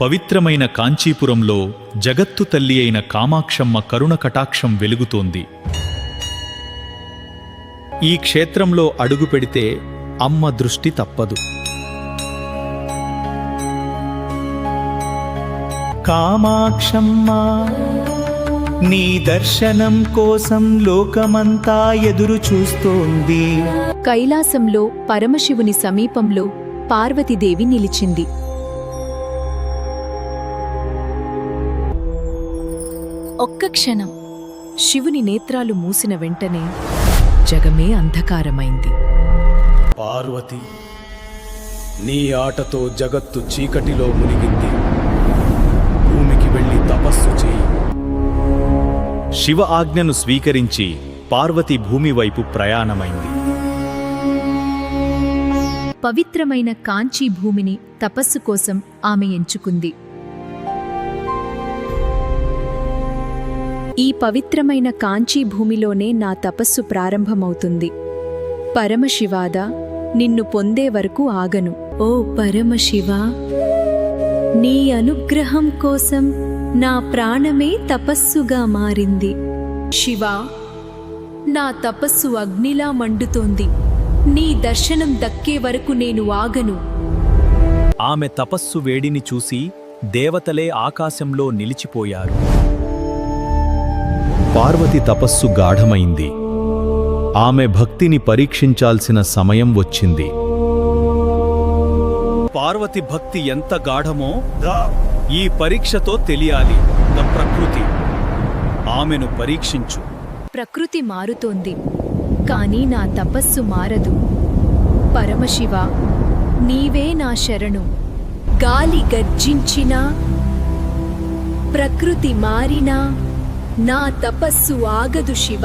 పవిత్రమైన కాంచీపురంలో జగత్తు తల్లి అయిన కామాక్షమ్మ కరుణ కటాక్షం వెలుగుతోంది. ఈ క్షేత్రంలో అడుగుపెడితే అమ్మ దృష్టి తప్పదు. కామాక్షమ్మ, నీ దర్శనం కోసం లోకమంతా ఎదురు చూస్తోంది. కైలాసంలో పరమశివుని సమీపంలో పార్వతీదేవి నిలిచింది. ఒక్క క్షణం శివుని నేత్రాలు మూసిన వెంటనే జగమే అంధకారమైంది. పార్వతి, నీ ఆటతో జగత్తు చీకటిలో మునిగింది. భూమికి వెళ్ళి తపస్సు చేయి. శివ ఆజ్ఞను స్వీకరించి పార్వతి భూమి వైపు ప్రయాణమైంది. పవిత్రమైన కాంచీ భూమిని తపస్సు కోసం ఆమె ఎంచుకుంది. ఈ పవిత్రమైన కాంచీ భూమిలోనే నా తపస్సు ప్రారంభమవుతుంది. పరమశివాదా, నిన్ను పొందే వరకు ఆగను. ఓ పరమశివా, నీ అనుగ్రహం కోసం నా ప్రాణమే తపస్సుగా మారింది. శివా, నా తపస్సు అగ్నిలా మండుతోంది. నీ దర్శనం దక్కే వరకు నేను ఆగను. ఆమె తపస్సు వేడిని చూసి దేవతలే ఆకాశంలో నిలిచిపోయారు. పార్వతి తపస్సు గాఢమైంది. ఆమె భక్తిని పరీక్షించాల్సిన సమయం వచ్చింది. పార్వతి భక్తి ఎంత గాఢమో ఈ పరీక్షతో తెలియాలి. ప్రకృతి, ఆమెను పరీక్షించు. ప్రకృతి మారుతోంది, కానీ నా తపస్సు మారదు. పరమశివ, నీవే నా శరణు. గాలి గర్జించినా, ప్రకృతి మారినా నా తపస్సు ఆగదు శివ.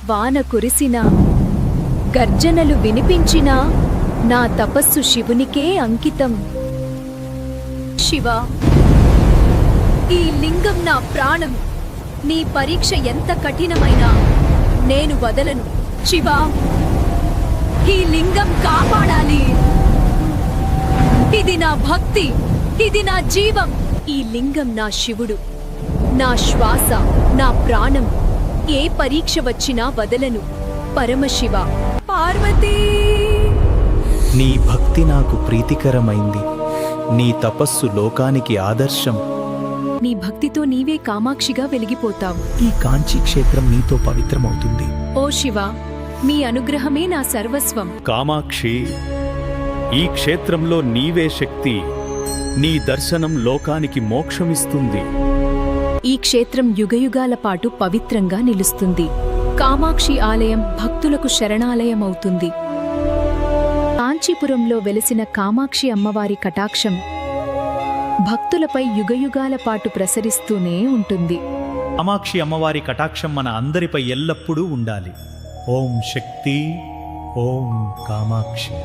వాన కురిసినా, గర్జనలు వినిపించినా నా తపస్సు శివునికే అంకితం. శివ, ఈ లింగం నా ప్రాణం. నీ పరీక్ష ఎంత కఠినమైనా నేను వదలను. శివ, ఈ లింగం కాపాడాలి. ఇది నా భక్తి, ఇది నా జీవం. ఈ లింగం నా శివుడు, నా శ్వాస, నా ప్రాణం. ఏ పరీక్ష వచ్చినా వదలను. పరమశివ. పార్వతీ, నీ భక్తి నాకు ప్రీతికరమైంది. నీ తపస్సు లోకానికి ఆదర్శం. నీ భక్తితో నీవే కామాక్షిగా వెలిగిపోతావు. ఈ కాంచీ క్షేత్రం నీతో పవిత్రమవుతుంది. ఓ శివ, మీ అనుగ్రహమే నా సర్వస్వం. కామాక్షి, ఈ క్షేత్రంలో నీవే శక్తి. నీ దర్శనం లోకానికి మోక్షమిస్తుంది. ఈ క్షేత్రం యుగయుగాల పాటు పవిత్రంగా నిలుస్తుంది. కామాక్షి ఆలయం భక్తులకు శరణాలయమవుతుంది. కాంచీపురంలో వెలిసిన కామాక్షి అమ్మవారి కటాక్షం భక్తులపై యుగయుగాల పాటు ప్రసరిస్తూనే ఉంటుంది. కామాక్షి అమ్మవారి కటాక్షం మన అందరిపై ఎల్లప్పుడూ ఉండాలి. ఓం శక్తి, ఓం కామాక్షి.